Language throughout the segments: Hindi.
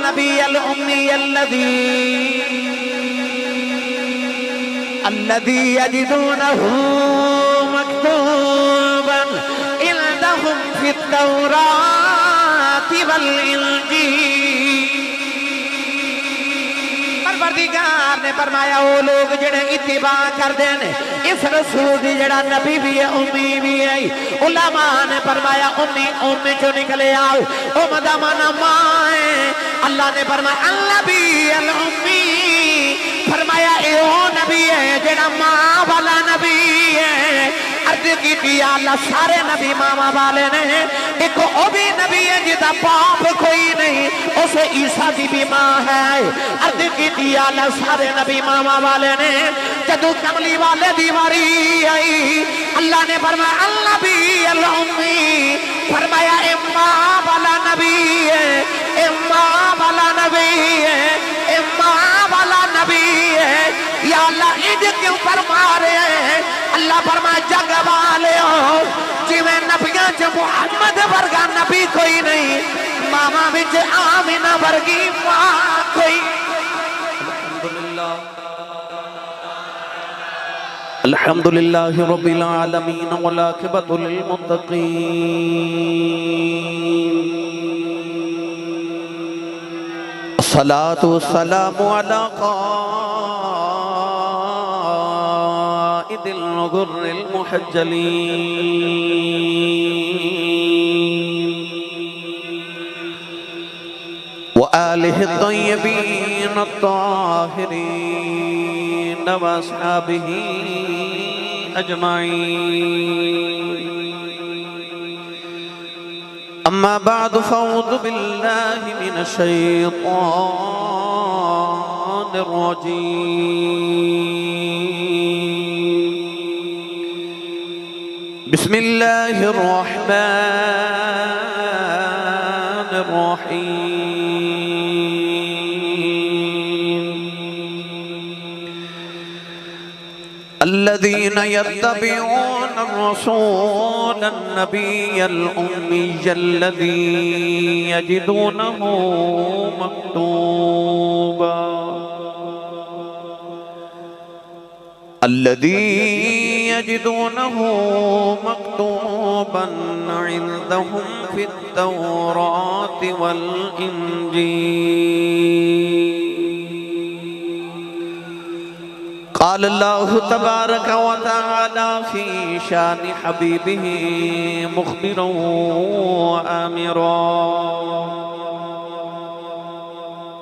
नबी अल उम्मी अल्लज़ी यजिदूनहु मक्तूबन इंदहुम फित्तौराति वल इंजील। परवरदिगार ने फरमाया वो लोग जिहड़े इत्तिबा करदे ने इस रसूल दी जिहड़ा नबी भी है उम्मी भी है। उलमा ने फरमाया उम्मी उम्मी चो निकले आओ उम्म दा माना मां है। अल्लाह ने फरमाया अल-नबी अल-उम्मी, फरमाया ए ओ नबी है जिहड़ा मां वाला नबी है। अर्ज की अल्लाह सारे नबी मामा वाले ने, एक ओ भी नबी है जिसका बाप कोई नहीं, उस ईसा की भी मां है। अर्ज की अल्लाह सारे नबी मामा वाले ने। जदू कमली वाले दी वारी आई अल्लाह ने फरमाया अल-नबी अल-उम्मी, फरमाया ए मां वाला नबी है, ए मां वाला नबी है, ए मां वाला नबी है। या अल्लाह ईद क्यों फरमा रहे हैं? अल्लाह फरमा जग वाले हो जिवें नबियां च मुहम्मद वर्गा नबी कोई नहीं, मामा विच आमिना वर्गी मां कोई। अल्हम्दुलिल्लाह रब्बिल आलमीन वल आक़िबतु लिल मुत्तक़ीन। अस्सलातु वस्सलामु अला क़ाइदिल गुर्रिल मुहज्जलीन व आलिहि तय्यबीन अत्ताहिरीन व अस्हाबिही अजमाईन। अम्मा बाद फ़अऊज़ु बिल्लाहि मिनश शैतानिर रजीम। बिस्मिल्लाहिर रहमानिर रहीम। अल्लज़ीना यत्तबिऊना अर्रसूला अन्नबिय्यल उम्मिय्यल्लज़ी यजिदूनहु मक्तूबा इंदहुम फित्तौराति वल इंजील। क़ाल अल्लाहु तबारक व तआला फ़ी शानि हबीबिही मुख़बिरन व आमिरा।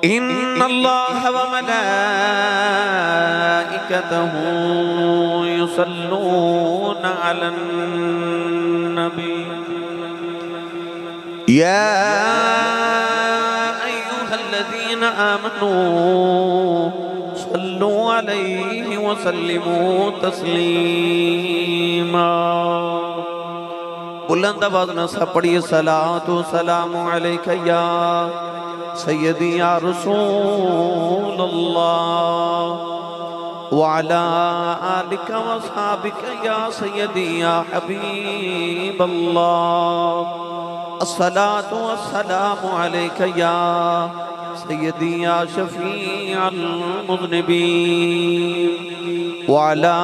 इन्नल्लाह व मलाइकतहु युसल्लूना अलन नबी या अय्युहल्लज़ीना आमनू सल्लु अलैहि व सल्लिमू तस्लीमा। बुलंद आवाज़ न सब पढ़िए सलातो सलामु अलैका या सय्यदी या रसूलल्लाह व अला आलिका व अस्हाबिका या सय्यदी या हबीबल्लाह। अस्सलातु वस्सलामु अलैका या सय्यदी या शफीअल मुज़निबीन व अला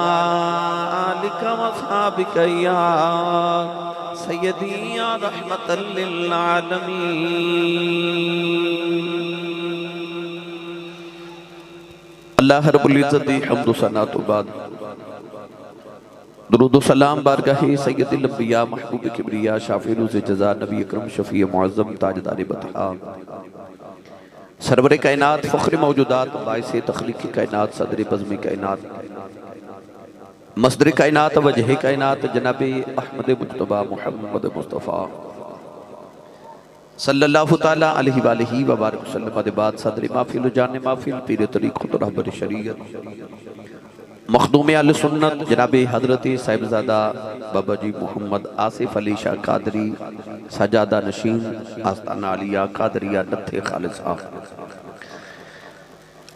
आलिका व अस्हाबिका या सय्यदी या रहमतल लिल आलमीन। अल्लाह रब्बुल इज़्ज़त दी हम्द व सना तो बाद दुरूद व सलाम बारगाहे सय्यदुल अंबिया महबूब किबरिया शाफ़ी रोज़े जज़ा नबी अकरम शफ़ी मुअज़्ज़म ताजदार बतहा सरवर कायनात फ़ख्र मौजूदात बाइस तख़लीक़ कायनात सदर बज़्म कायनात मस्दर कायनात वजह कायनात जनाब अहमद मुज्तबा मुहम्मद मुस्तफ़ा सल्लल्लाहु ताला अलैहि वालिहि व बारिक वसल्लम के बाद सदर महफिल जान महफिल पीर तरीक़त रहबर शरीयत मखदूम अहले सुन्नत जनाब हज़रत साहिबजादा बाबा जी मोहम्मद आसिफ अली शाह कादरी सजादा नशीन आस्ताना आलिया कादरिया नत्थे खालिद साहब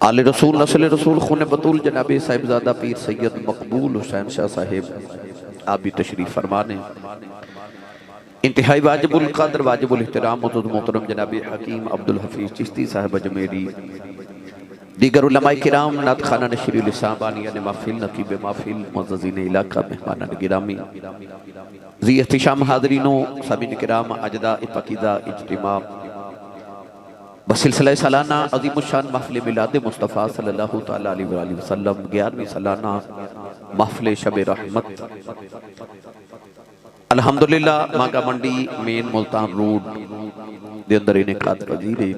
आले रसूल नस्ल रसूल खून बतूल जनाब साहिबजादा पीर सैयद मकबूल हुसैन शाह साहिब आप भी तशरीफ फरमाने। इंतहाई वाजिबुल कद्र वाजिबुल इहतराम मोहतरम जनाब हकीम अब्दुल हफीज़ चिश्ती साहब अजमेरी, दीगर उलमाए किराम, नात खाना नशीरुल इस्लाम बानियान महफिल, नकीब महफिल, मुअज़्ज़ज़ीन इलाका, मेहमानान गिरामी, ज़ी एहतिशाम हाज़रीनों, सामीन किराम, अजदा पकीदा इज्तिमा बसिलसिला सालाना अज़ीमुश्शान महफ़िल मिलाद मुस्तफ़ा सल्लल्लाहु तआला अलैहि वसल्लम 11वीं सालाना महफ़िल शब रहमत अल्हम्दुलिल्लाह मांगा मंडी मेन मुल्तान रोड दे अंदर इनेकाद पजीर है।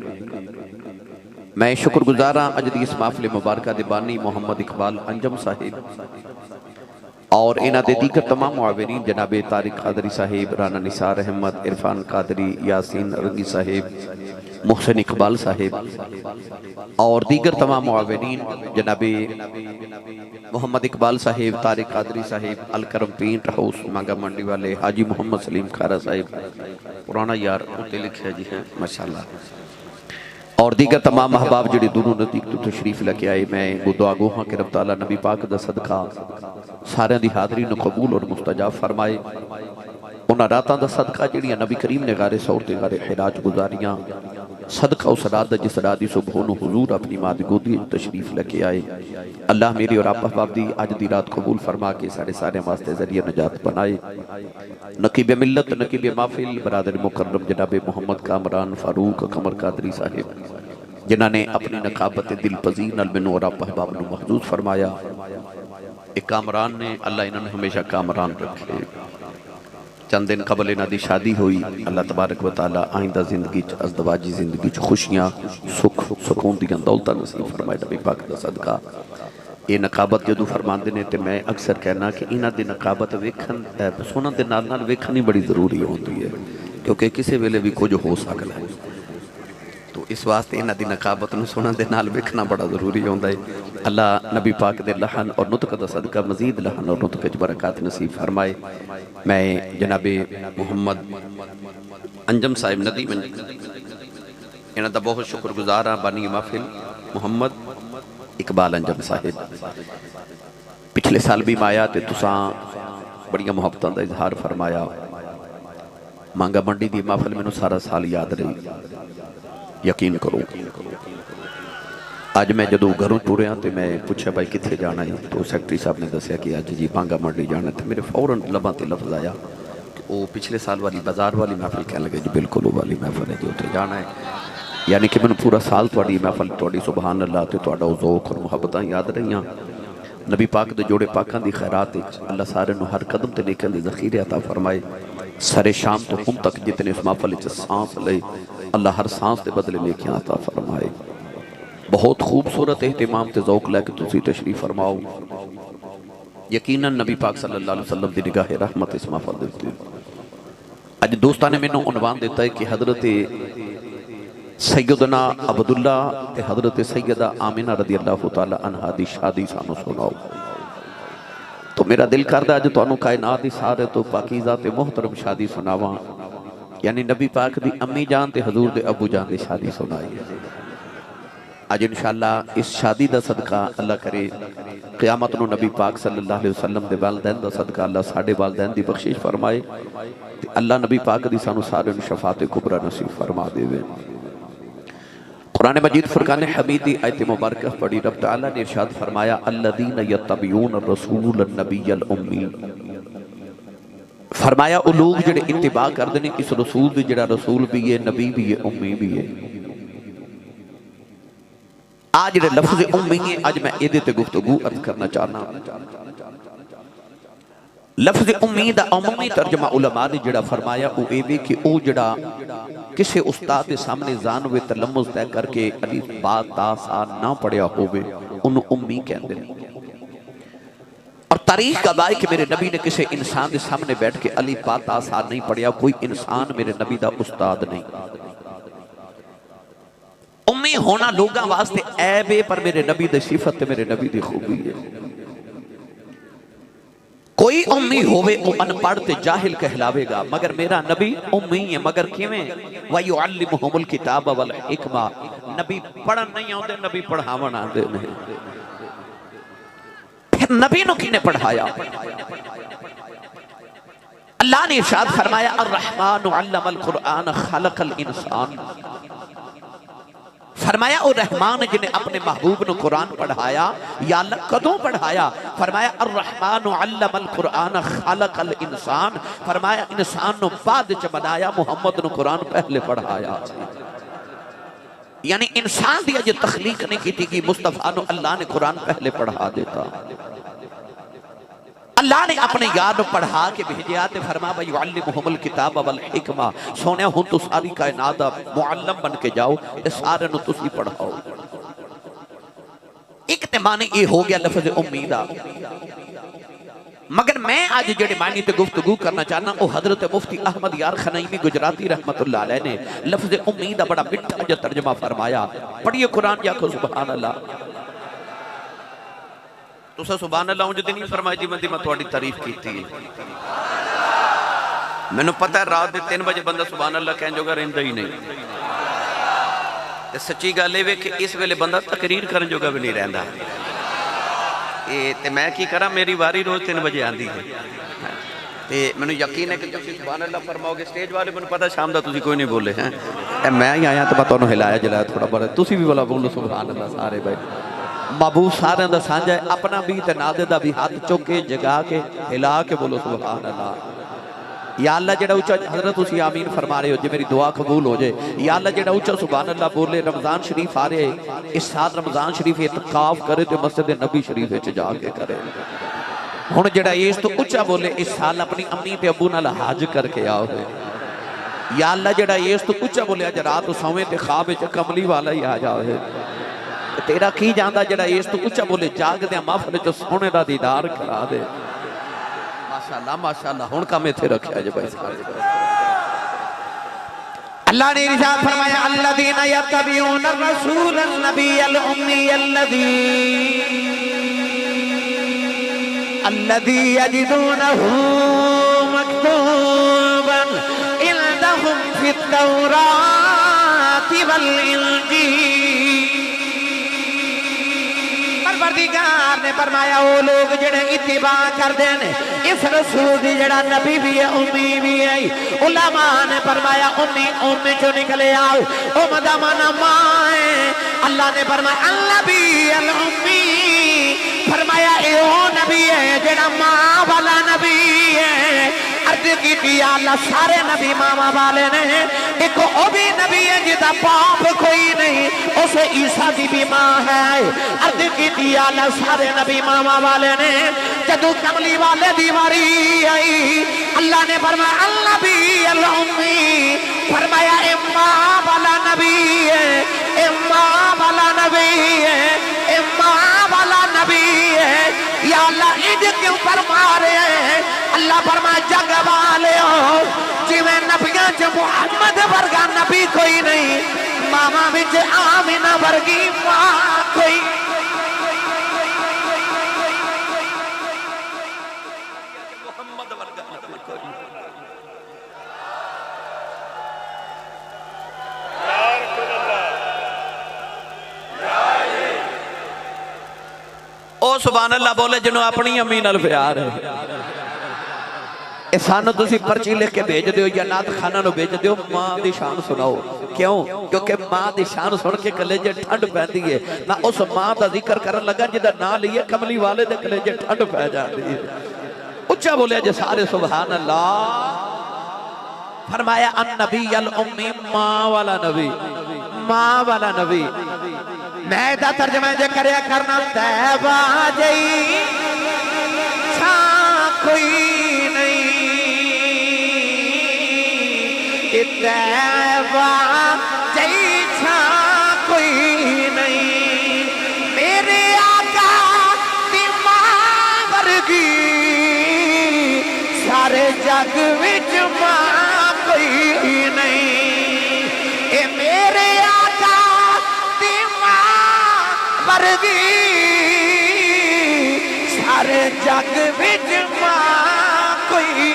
मैं शुक्रगुजार हाँ अज दी इस महफ़िल मुबारक दे बानी मोहम्मद इकबाल अंजम साहिब और इन्हां दे दीगर तमाम मुआविनीन जनाब तारिक कादरी साहिब, राना निसार अहमद, इरफान कादरी, यासीन रंगी साहिब, मोहसिन इकबाल साहिब और दीगर तमाम मुआविनीन जनाब मोहम्मद इकबाल साहिब, तारिक कादरी साहिब, अलकरम पेंट हाउस मांगा मंडी वाले, हाजी मोहम्मद सलीम खारा साहिब, पुराना यार उत्ते लिखा जी है माशाअल्लाह, और दीगर तमाम अहबाब जिहड़े दूरों नज़दीक तो तशरीफ लेके आए। मैं दुआ गो हाँ कि रब तआला नबी पाक दा सदका सारिਆਂ दी हाज़री नूं कबूल और मुस्तजाब फरमाए। उन्हां रातां दा सदका जिहड़ियां नबी करीम ने गारे सौर ते गारे हिराज गुजारियां, सदका उस रात दा जिस रात दी सुबह नूं हुजूर अपनी मां दी गोदी विच तशरीफ लेके आए। अल्लाह मेरी और आप अहबाब दी अज दी रात कबूल फरमा के साढ़े सारे वास्ते जरिया नजात बनाए। नकीब मिल्लत, नकीब महफिल, बरादर मुकर्रम जनाब मोहम्मद कामरान फारूक कमर कादरी साहिब, जिन्हां ने अपनी नकाबत दिल पजीर नाल मैनूं और आप अहबाब नूं महजूज फरमाया। एक कामरान ने, अल्लाह इन्होंने हमेशा कामरान रखे। चंद दिन कबल इन्हां दी शादी हुई। अल्लाह तबारक व तआला आइंदा जिंदगी अज़दवाजी जिंदगी खुशियां सुख सुकून दी दौलतां नसीब फरमाए नबी पाक दा सदका। ये नकाबत जदों फरमाते हैं तो मैं अक्सर कहना कि इन्हां दी नकाबत वेखन सुनन दे नाल नाल वेखनी बड़ी जरूरी होती है, क्योंकि किसी वेले भी कुछ हो सकता है। तो इस वास्ते इन्हां दी नकाबत नूं सुनन दे नाल वेखना बड़ा जरूरी होता है। अल्लाह नबी पाक दे लहन और नुतक दा सदका मजीद लहन और नुतक च बरकत नसीब फरमाए। मैं जनाबे मोहम्मद अंजम साहिब नदी में इन्हां दा बहुत शुक्रगुजार हाँ। बानी महफिल मोहम्मद इकबाल अंजम साहिब पिछले साल भी माया तो तुसां बड़िया मुहब्बतां दा इजहार फरमाया। मांगा मंडी दी महफिल मैनूं सारा साल याद रही। यकीन करो अज मैं जदों घरों टुरिया तो मैं पूछा भाई कित्थे जाना है, तो सैकटरी साहब ने दसिया कि अज जी मांगा मंडी जाना। तो मेरे फौरन लबां ते लफ्ज़ आया कि वो पिछले साल वाली बाजार वाली महफिल कह लगे जी बिल्कुल वो वाली महफिल है जी, उत्थे जाना है। यानी कि मैंने पूरा साल तुहाडी महफिल तुहाडी सुबहान अल्लाह ते तुहाडा ज़ौक़ और मुहब्बतां याद रहियां। नबी पाक दे जोड़े पाकां दी खैरात अल्लाह सारे नूं हर कदम ते नेकियां दे ज़ख़ीरे अता फरमाए। सरे शाम तो हुण तक जितने इस महफिल च सांस ले अल्लाह हर सांस के बदले नेकियां अता फरमाए। बहुत खूबसूरत एहतिमाम ते ज़ौक़ लैके तुसीं तशरीफ फरमाओ। यकीनन नबी पाक सल्लल्लाहु अलैहि वसल्लम दी निगाह रहमत इस महफिल दे उत्ते। अज दोस्तां ने मैनूं उनवान दिता है कि हज़रत सैयदना अब्दुल्ला ते हज़रत सैयदा आमिना रज़ी अल्लाह तआला अन्हा दी शादी सानूं सुनाओ। तो मेरा दिल करदा अज तुहानूं कायनात दी सारे तो पाकीज़ा ते मोहतरम शादी सुनावां। यानी नबी पाक दी अम्मी जान ते हजूर दे अबू जान दी शादी सुनाई है। अज इंशाअल्लाह इस शादी दा सदका अल्लाह करे क़यामत नूं नबी पाक सल्लल्लाहु अलैहि वसल्लम दे वालिदैन दा सदका अल्लाह साडे वालिदैन दी बख्शिश फरमाए ते अल्लाह नबी पाक दी सानूं सारे नूं शफाअत कुबरा नसीब फरमा देवे। कुरान मजीद फुरकान हमीद की आयत मुबारक पढ़ी। रब तआला ने इरशाद फरमाया अल्लज़ीना यत्तबिऊन रसूल नबीयल उम्मी। फरमाया वो लोग जिहड़े इत्तिबा करदे ने इस रसूल दी, जिहड़ा रसूल भी है, नबी भी है, उम्मी भी है। आज जिहड़े लफ्ज़ उम्मी है अज मैं इहदे ते गुफ्तगू अर्ज करना चाहना। लफ्ज़ उम्मी दा अमूमी तर्जमा उलमा ने जिहड़ा फरमाया वो ये कि वो जिहड़ा किसी उस्ताद के सामने जान वे तलम्मुज़ तय करके अलिफ बा ता सा ना पढ़िया होवे उन्होंने उम्मी कहते हैं। और तारीख का बाय कि मेरे नबी ने किसी इंसान के सामने बैठ के अलिफ बा ता सा नहीं पढ़िया। कोई इंसान मेरे नबी का उस्ताद नहीं। उम्मी होना लोगों वास्ते ऐब है, पर मेरे नबी दी सिफत मेरे नबी दी खूबी है। कोई उम्मी होवे वो अनपढ़ ते जाहिल कहलावेगा, मगर मेरा नबी उम्मी है। मगर किवें व युअल्लिमुहुमुल किताब वल हिकमा। नबी पढ़न नहीं आते, नबी पढ़ावन आते नहीं। फिर नबी नूं किने पढ़ाया? अल्लाह ने इरशाद फरमाया अर्रहमान अल्लमल कुरान खलकल इंसान। फरमाया ओ रहमान जिन्हें अपने महबूब ने कुरान पढ़ाया। या अल्लाह कदों पढ़ाया? फरमाया अर्रहमान अल्लमल कुरान खलकल इंसान। फरमाया इंसान नु बाद च बनाया, मुहम्मद ने कुरान पहले पढ़ाया। यानी इंसान दी अजे तखलीक नहीं की थी कि मुस्तफा नु अल्लाह ने कुरान पहले पढ़ा देता। अल्लाह ने अपने यार को पढ़ा के भेजा ते फरमा भाई युअल्लिमुहुमुल किताब वल हिकमा। सोने हुन तू सारी कायनात दा मुअल्लिम बन के जाओ ते सारे नु तुसी पढ़ाओ। एक ते माने ये हो गया लफ्ज़ उम्मीद। मगर मैं आज जेड़े मानी ते गुफ्तगू करना चाहना वो हजरत मुफ्ती अहमद यार खनईमी गुजराती रहमतुल्लाह अलैह ने लफ्ज़ उम्मीद दा बड़ा मिठा जो तर्जमा फरमाया। पढ़िए कुरान जाको सुभान अल्लाह। तुसा सुभान अल्लाह उंज ते नहीं फरमाई जी मैं तुहाडी तारीफ कीती। मैनू पता है रात दे 3 बजे बंदा सुभान अल्लाह कहन जोगा रहिंदा ही नहीं। ते सच्ची गल है कि इस वेले बंदा तकरीर करन जोगा भी नहीं रहिंदा। ते मैं की करा, मेरी वारी रोज 3 बजे आती है। तो मैंने यकीन है कि तुम सुभान अल्लाह फरमाओगे। स्टेज वाले मैंने पता शाम का तुम कोई नहीं बोले हैं, मैं ही आया तो मैं तुम्हें हिलाया जलाया थोड़ा बड़ा। तुम भी बोला बोलो सुभान अल्लाह सारे भाई। महबूब सारे का साझा है, अपना भी ते नादे दा भी हाथ चुके जगा के हिला के बोलो सुभान अल्लाह। या अल्लाह जेड़ा उच्चा हजरत तुसी आमीन फरमा रहे हो जे मेरी दुआ कबूल हो जाए। या अल्लाह जेड़ा उच्चा सुभान अल्लाह बोले रमजान शरीफ आ रहे, इस साल रमजान शरीफ इत्काफ करे तो मस्जिद नबी शरीफ विच जाके करे। हुण जेड़ा इस तो उच्चा बोले इस साल अपनी अम्मी ते अबू नाल हज करके आओ। या अल्लाह जेड़ा इस तो उच्चा बोले अज रात सोवे ते ख्वाब विच कमली वाला ही आ जाए। तेरा की जांदा जेड़ा इस तो उच्चा बोले जागदे महफिल च सोने दा दीदार करा दे। माशाअल्लाह माशाअल्लाह। हुण काम इत्थे रखिया जे भाई सारे। अल्लाह ने इरशाद फरमाया अल्लज़ीना यत्तबिऊन अर्रसूल अन्नबिय्यल उम्मी अल्लज़ी यजिदूनहु मक्तूबन इंदहुम फित तौराति वल इंजील। परवरदिगार ने फरमाया वो लोग जेड़े इत्तिबा करदे ने इस रसूल दी जेड़ा नबी भी है उम्मी भी है। उलमा ने फरमाया उम्मी उम्मी चो निकले आओ, उम्म दा माना मां है। अल्लाह ने फरमाया अन्नबी अल उम्मी। फरमाया ए ओ नबी है जेड़ा मां वाला नबी है। अर्ज की अल्लाह सारे नबी मामा वाले ने, एक ओ भी नबी है जिदा पाप कोई नहीं, उसे ईसा की भी मां है। अर्ज की अल्लाह सारे नबी मामा वाले ने। जदू कमली वाले दी वारी आई अल्लाह ने फरमाया अल्लाह भी अल्लाह उम्मी। फरमाया ए मां वाला नबी है, ए मां वाला नबी है, ए मां वाला नबी है। या अल्लाह ईद क्यों फरमा रहे हैं? अल्लाह फरमा जग वाले हो जिवें नबियां च मुहम्मद वर्गा नबी कोई नहीं, मामा विच आमिना वर्गी मां कोई। मुहम्मद वर्गा नबी कोई। ओ सुभान अल्लाह बोले जिन्हों अपनी अम्मी नाल प्यार है। सानू तुसी पर्ची लिख के भेज दो या नात खाना नु भेज दो, मां दी शान सुनाओ। क्यों? क्योंकि मां दी शान सुन के कलेजे ठंड पैंदी है। मैं उस मां दा जिक्र करन लगा जिदा नाम लिए कमली वाले दे कलेजे ठंड पै जाती है। उच्चा बोले जे सारे सुभान अल्लाह। फरमाया अन नबी अल उम्मी, मां वाला नबी, मां वाला नबी। मैं दा तर्जमा जे करया करना तैबा जई छा कोई नहीं, तैबा जई छा कोई नहीं। मेरे आका दी मां वर्गी सारे जग विच मां कोई नहीं। ए मेरे आका दी मां वर्गी सारे जग विच मां कोई।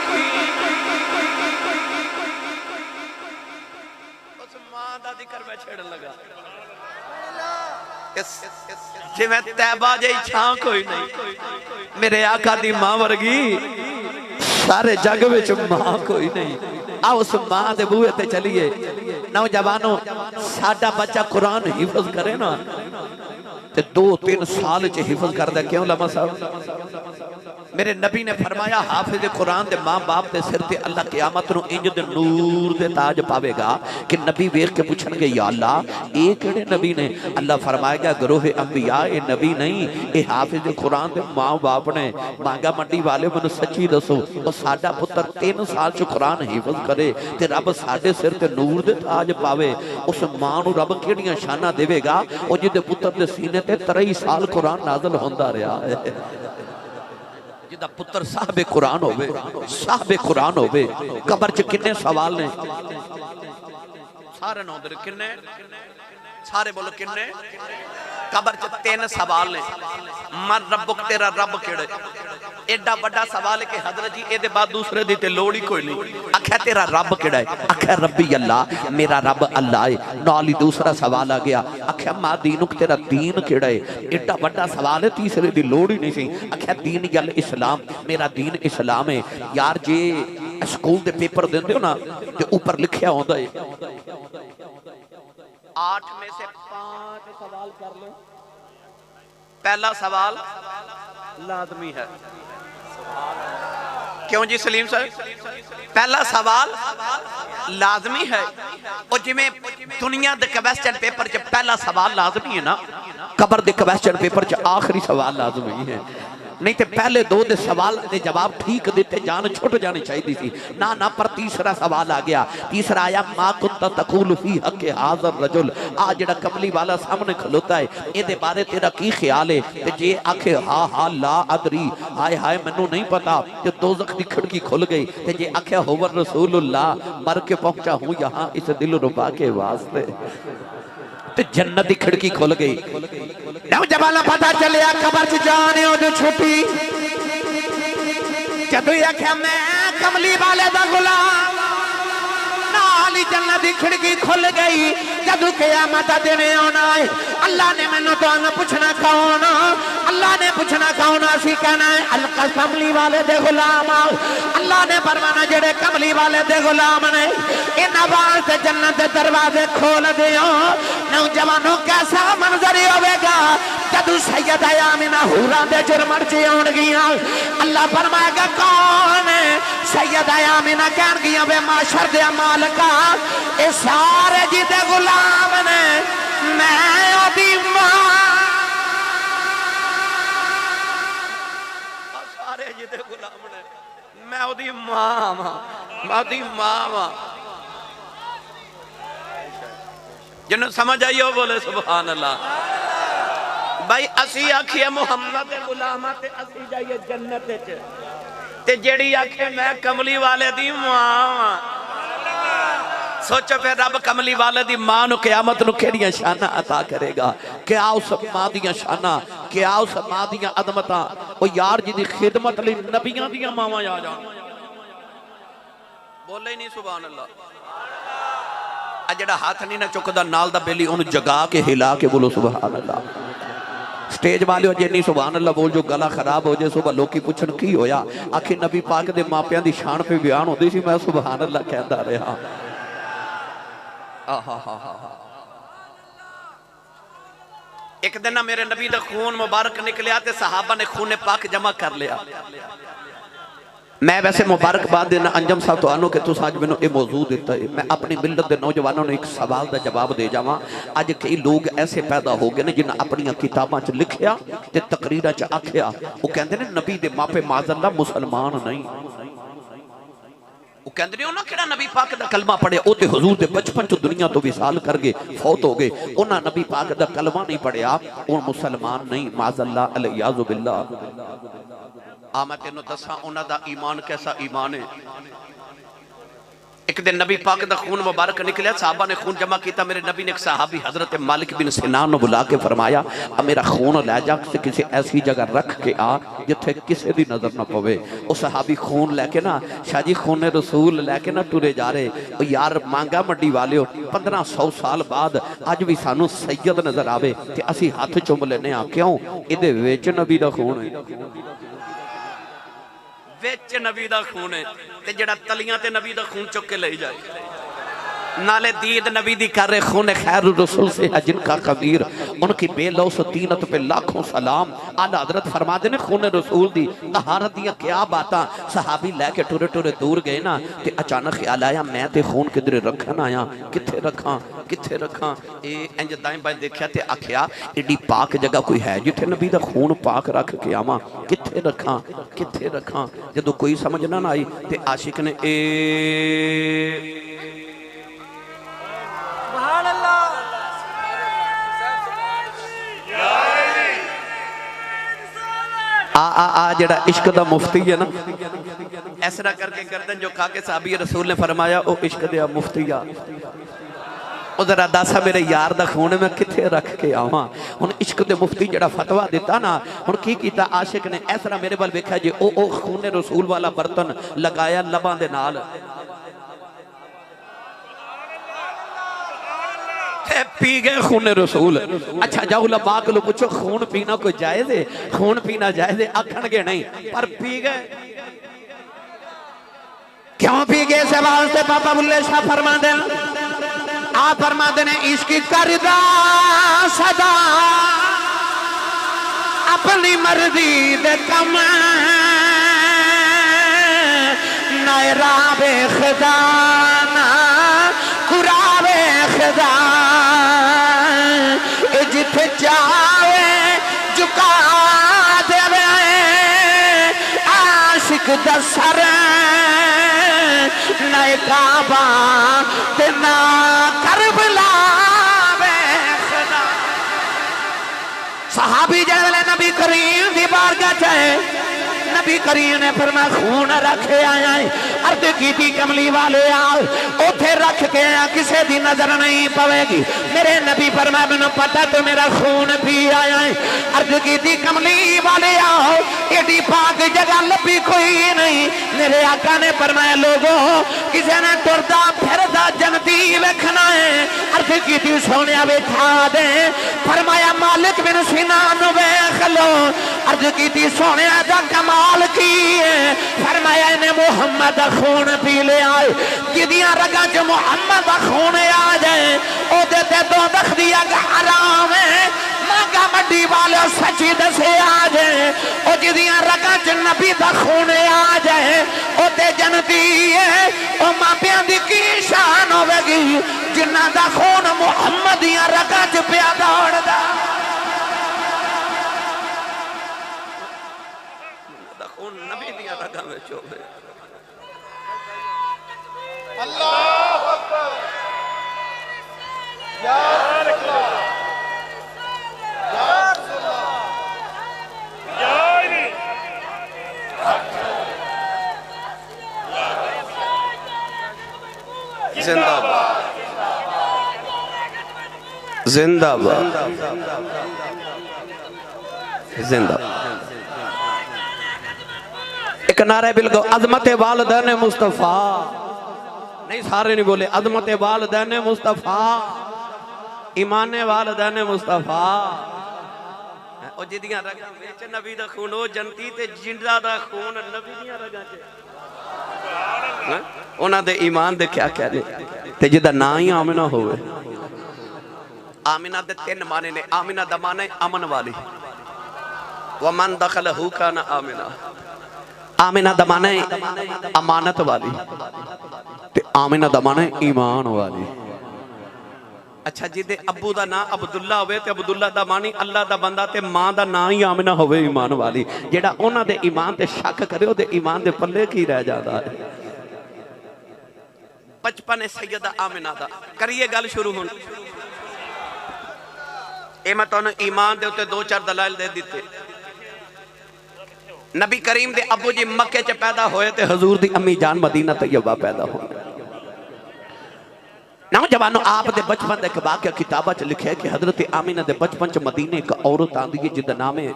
उस मां दा जिक्र मैं छेड़न लगा जिवें तैबा जई छां कोई नहीं, मेरे आका दी मां वर्गी सारे जग विच मां कोई नहीं। आओ उस मां दे बूहे ते चलिए। नौजवानों, साडा बच्चा कुरान हिफज करे ना ते 2-3 साल च हिफज करदा। क्यों लमा साहब? मेरे नबी ने फरमाया हाफिज कुरान दे मां बाप दे सिर ते अल्लाह क़यामत नूं इंज दे नूर दे ताज पावेगा कि नबी वेख के पूछणगे या अल्लाह ये केड़े नबी ने? अल्लाह फरमाएगा गरोह अंबिया ये नबी नहीं, ये हाफिज कुरान दे मां बाप ने। मांगा मंडी वाले मैनूं सच्ची दसो, ओ साडा पुत्र 3 साल च कुरान हिफज करे ते रब साडे सिर ते नूर दे ताज पावे। उस मां नूं रब केड़ियां शानां देवेगा ओ जिहदे पुत्र दे सीने ते 23 साल कुरान नाज़िल होंदा रहा है। जिदा पुत्र साहबे कुरान होवे, साहबे कुरान होवे। कबर च किन्ने सवाल ने? सारे नौदर किन्ने? सारे बोलो किन्ने? कबर च 3 सवाल ने। मन रब्बुक, तेरा रब केड़े? एडा बड़ा सवाल है कि हजरत जी ए बाद दूसरे दी ते लोड़ ही कोई नहीं। आख्या तेरा रब केड़ा है? आख्या रब्बी अल्लाह, मेरा रब अल्लाह है। नाल ही दूसरा सवाल आ गया। आख्या मा दीनुक, तेरा दीन केड़ा है? एडा बड़ा सवाल है, तीसरे दी लोड़ ही नहीं सी। आख्या दीन गल इस्लाम, मेरा दीन इस्लाम है। यार जे स्कूल दे पेपर देंदे हो ना ते ऊपर लिखिया होंदा है 8 में से 5 सवाल कर लो। पहला सवाल लाजमी है। क्यों जी सलीम साहब? पहला सवाल लाजमी है। और जिमें दुनिया दे क्वेश्चन पेपर च पहला सवाल लाजमी है ना, कबर दे क्वेश्चन पेपर च आखिरी सवाल लाजमी है। नहीं तो पहले 2 दे सवाल दे जवाब ठीक दिते जान छुट जानी चाहिए थी ना। ना पर तीसरा सवाल आ गया। तीसरा आया मा कुंता तकूल फी हक हाज़र रजुल। आ जेड़ा कमली वाला सामने खलोता है, एदे बारे तेरा की ख्याल है? ते जे आखे हा हा ला अदरी, हाय हाय मैनू नहीं पता, ते दोज़ख दी खिड़की खुल गई। ते जे आखे हुवर रसूलुल्लाह, मर के पहुंचा हूं यहां इस दिलरुबा के वास्ते, ते जन्नत दी खिड़की खुल गई। नौजवान पता चलिया कबर च जाने ओदे छुट्टी। जदों आख्या मैं कमली वाले दा गुलाम, नाल ही जन्नत दी खिड़की खुल गई। जदों क़यामत दा दिन आना है, अल्लाह ने मैनू तुहानू पुछना कौन? अल्लाह ने पूछना कौन? असी कहना है अलका कमली वाले दे गुलाम। अल्लाह ने फरमाना जेड़े कमली वाले दे गुलाम ने इन्हां वास्ते जन्नत दे दरवाजे खोल दियो। नौजवानों कैसा मंजर होवेगा जदों सैयदा आमिना हूरां दे जुरमण च आउणगियां। अल्लाह फरमाएगा कौन? सैयदा आमिना कहणगियां वे माशर दे मालिका ए सारे जिहदे गुलाम ने, मैं ओदी मां। सारे जिहदे गुलाम ने, मैं ओदी मां वां, मैं ओदी मां वां। जिन्होंने समझ आई हो बोले सुभान अल्लाह। भाई असी आखिए मुहम्मद दे गुलाम ते असी जाइए जन्नत च, ते जेड़ी आखे मैं कमली वाले दी मां। सोचो फिर रब कमली वाले दी मां नूं क़यामत नूं केड़ियां शानां अता करेगा। क्या उस मां दियां शानां, क्या उस मां दियां अदमतां। ओ यार जिहदी खिदमत लई नबियां दियां मावां आ जाण, बोले ही नहीं सुभान अल्लाह। आ जेड़ा हाथ नहीं ना चुकदा नाल दा बेली ओनू जगा के हिला के बोलो सुभान अल्लाह। स्टेज वाले जे नहीं सुभान अल्लाह बोल जो गला खराब हो जाए, सुबह लोग पुछन की होया, आखिर नबी पाक दे मापियां दी शान पे बयान होती सी, मैं सुभान अल्लाह कहता रहा। एक दिन ना मेरे नबी दा खून मुबारक निकलिया ते सहाबा ने खून पाक जमा कर लिया। मैं वैसे मुबारकबाद देना अंजम साहब तो कि तुस अज मैनू ये मौजू दिता है। मैं अपनी मिलत के नौजवानों ने एक सवाल का जवाब दे जावा। अज कई लोग ऐसे पैदा हो गए जिन्हें अपन किताबों च लिखिया ते तकरीर च आख्या, वो कहते हैं नबी दे मापे माज़अल्लाह मुसलमान नहीं। वो कहते हैं उन्होंने नबी पाक दा कलमा पढ़िया, वो तो हजूर दे बचपन च दुनिया तो विसाल कर गए, फौत हो गए। उन्होंने नबी पाक दा कलमा नहीं पढ़िया, वो मुसलमान नहीं। माज़अल्लाह अलैयाज़ु बिल्लाह। आ मैं तेनों दसा उन्हां दा ईमान कैसा ईमान है। एक दिन नबी पाक दा खून मुबारक निकलिया, साहबा ने खून जमा किया। मेरे नबी ने एक सहाबी हजरत मालिक बिन सिनान को बुला के फरमाया, अब मेरा खून लै जा किसी ऐसी जगह रख के आ जिथे किसी की नजर ना पवे। वो सहाबी खून लैके ना शाह जी खून रसूल लैके ना टुरे जा रहे। यार मांगा मंडी वाले 1500 साल बाद अज भी सानू सैयद नजर आवे ते असी हाथ चुम लेने। क्यों? इहदे विच नबी दा खून है। विच नबी दा खून है ते जेड़ा तलियां ते नबी दा खून चुक के ले जाए नाले दीद नबी दी कर रहे खून खैर रसूल से है जिनका कबीर उनकी बेलौस तीनत पे लाखों सलाम। आला हजरत फरमाते ने खून रसूल दी तहारत दियां क्या बातां। सहाबी लैके टुरे टुरे दूर गए ना ते अचानक ख्याल आया मैं ते खून किधरे रखन आया किथे रखा ए इंज दाएं बाएं देखा ते आख्या एडी पाक जगह कोई है जिथे नबी दा खून पाक रख के आवां किथे रखा जदों कोई समझ ना आई ते आशिक ने ए आ जड़ा इश्क दा मुफ्ती है ना इस तरह करके गर्दन जो खा के साहबी रसूल ने फरमाया ओ इश्क दे मुफ्ती आ उधर दासा मेरे यार दा खून मैं किथे रख के आवां। हुण इश्क दे मुफ्ती जड़ा फतवा दिता ना हुण की कीता आशिक ने इस तरह मेरे वाल वेख्या जे ओ खून रसूल वाला बर्तन लगाया लबां दे नाल पी गए खून रसूल। अच्छा जाओ लबा को पूछो खून पीना कोई जायज है? खून पीना जायज है? आखणगे नहीं पर पी गए। क्यों पी गए से वास्ते पापा बुल्ले शाह फरमाते आप फरमाते ने इश्क करदा सदा अपनी मर्जी दे कम नायरा बे खुदा ना कुरावे खुदा जिथे जावे झुका देवे आशिक दा सर नए काबा ते ना करबला वे खुदा। सहाबी जले नबी करीम दी बारगाह च नबी करीम ने फरमाया खून रख आया अर्ज की कमली वाले आओ उथे रख के किसी की नजर नहीं पवेगी। मेरे नबी फरमाया मैनू पता तो मेरा खून पी आया है। अर्ज की कमली वाले आओ एडी पाक जगह लभी कोई नहीं। मेरे आका ने फरमाया लोगो किसी ने टुरदा फिरदा जनती वेखना है। अर्ज की सोनिया बैठा दे फरमाया मालिक बिन सिनान वेख लो। अर्ज की सोनिया दा कमाल की है फरमाया ने मुहम्मद दा खून पी लिया किदियां रगां च मुहम्मद दा खून आ जाए ओदे ते दोज़ख दी अग हराम है। मांगा मड्डी वाले सच्ची दसे आ जाए ओ जिदियां रगां च नबी दा खून आ जाए ओते जन्नती है। ओ मापियां दी की शान होवेगी जिन्हां दा खून मुहम्मद दियां रगां च पिया दौड़दा। नबी दिया रगा में चोबे अल्लाह अकबर या अल्लाह या अल्लाह या जिंदाबाद जिंदाबाद जिंदाबाद। एक नारा बिल्कुल अजमत वालिदैन मुस्तफा नहीं सारे नहीं बोले अजमत वालिदैन मुस्तफा ईमान वालिदैन मुस्तफा ओ जिदियां रगां विच नबी दा खून ओ जन्नती ते जिंदा दा खून नबी दियां रगां च उन्हां दे ईमान दे क्या कहने ते जिदा ना ही आमिना होवे। आमिना दे तीन माने ने। आमिना दा माने अमन वाली वमन दखलहु काना आमिना। आमिना दा माने अमानत वाली ते आमिना दा माने ईमान वाली। अच्छा जिदे अब्बू दा ना अब्दुल्ला होवे ते अब्दुल्ला दा मानी अल्लाह दा बंदा ते मां दा ना ही आमिना होवे ईमान वाली। जेड़ा उन्हां दे ईमान ते शक करे ओदे ईमान दे पल्ले की रह जाता है। बचपन है सैयदा आमिना दा। करिए गल शुरू हुण। ए मैं तुहानू ईमान दे उत्ते दो चार दलाइल दे दिते। नबी करीम दे अबू जी मक्के च पैदा होए ते हजूर दी अम्मी जान मदीना तैयबा पैदा हो। नौजवानों आप दे बचपन दे वाक़या किताबा च लिखे कि हजरत आमिना दे बचपन च मदीने एक औरत आंदी है जिदा नाम है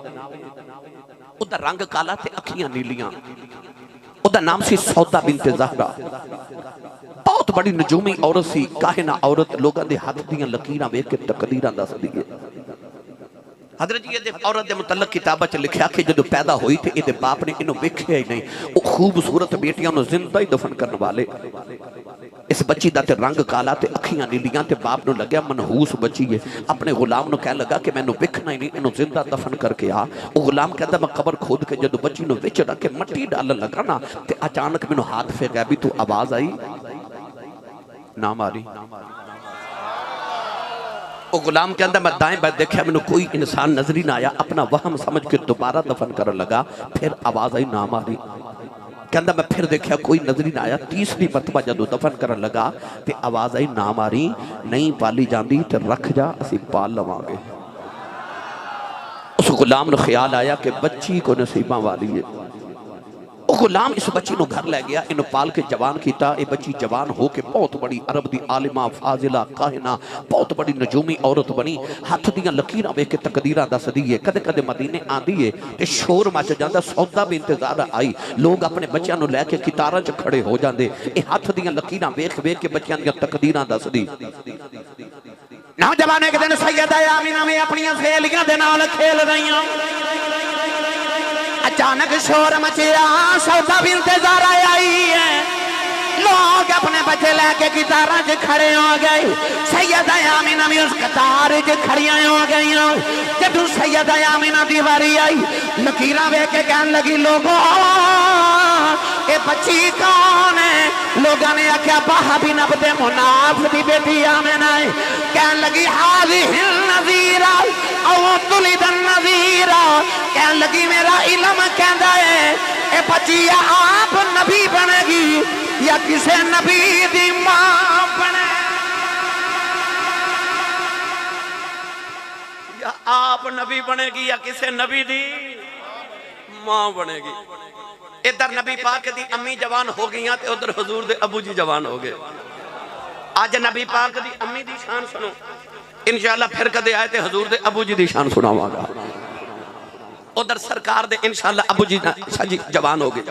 उदा रंग काला ते अखियां नीलियां। उदा नाम सी सौदा बिनते ज़हरा। बहुत बड़ी नजूमी औरत सी काहिना औरत लोगों दे हाथ दियां लकीरां वेख के तकदीरां दसदी है। हजरत जी ये औरत के मुतलक किताबा च लिखा कि जो पैदा हुई थे ये बाप ने इन्हों वेख्या ही नहीं। वो खूबसूरत बेटियां जिंदा ही दफन करने वाले। इस बच्ची का तो रंग काला ते अखियां नीलियां ते बाप नूं लग्या मनहूस बच्ची है। अपने गुलाम नूं कह लगा कि मैनू वेखना ही नहीं, इन्हों जिंदा दफन करके आ। वो गुलाम कहता मैं कबर खोद के जो बच्ची नूं विच रख के मट्टी डालन लगा ना ते अचानक मैनू हाथ फिर गया भी तू आवाज आई ना मारी। वो गुलाम कहता मैं दाएं बाएं देखा मैनू कोई इंसान नजर ही ना आया। अपना वहम समझ के दोबारा दफन करने लगा। फिर आवाज आई ना मारी। कहता मैं फिर देखा कोई नजर ही ना आया। तीसरी मरतबा जो दफन करने लगा तो आवाज आई ना मारी, नहीं पाली जाती तो रख जा असी पाल लवांगे। उस गुलाम को ख्याल आया कि बच्ची को नसीबा वाली है। वो गुलाम इस बच्ची को घर लै गया, इन पाल के जवान किया। ये बच्ची जवान हो के बहुत बड़ी अरब की आलिमा फाजिला काहिना बहुत बड़ी नजूमी औरत बनी। हथ दियां लकीरां वेख के तकदीरां दसदी है। कदे कदे मदीने आंदी है ते शोर मच जाता, सौदा भी इंतजार आई। लोग अपने बच्चों को लैके कितारां च खड़े हो जाते। ये हथ दियां लकीरां वेख वेख के बच्चों दियां तकदीरां दसदी। नौजवान एक दिन सैयदा आमिना में अपनी सहेलियां दे नाल खेल रही। अचानक शोर मचिया, सौदा भी इंतजार आई है। लोग अपने बच्चे लेके कितारा च खड़े हो गए। सैयदा आमिना भी उस कतार च खड़िया हो गई। जब सैयदा आमिना की वारी आई, लकीरां वेख के कहन लगी लोगों ये बच्ची कौन है? लोगों ने आख्या बाहा बिन अब्द मुनाफ की बेटी आमिना है। कहन लगी हाज़िही नज़ीरा औ तुलिद नज़ीरा। कहन लगी मेरा इल्म कहता है ये बच्ची आप नबी बनेगी या किसी नबी दी मां बने, या आप नबी बनेगी या किसी नबी दी मां बनेगी। इधर नबी पाक दी अम्मी जवान हो गई ते उधर हजूर दे अबू जी जवान हो गए। अज नबी पाक दी अम्मी दी शान सुनो, इंशाअल्लाह फिर कदे आए ते हजूर दे अबू जी दी शान सुनावांगा। उधर सरकार दे इंशाअल्लाह अबू जी जवान हो गए।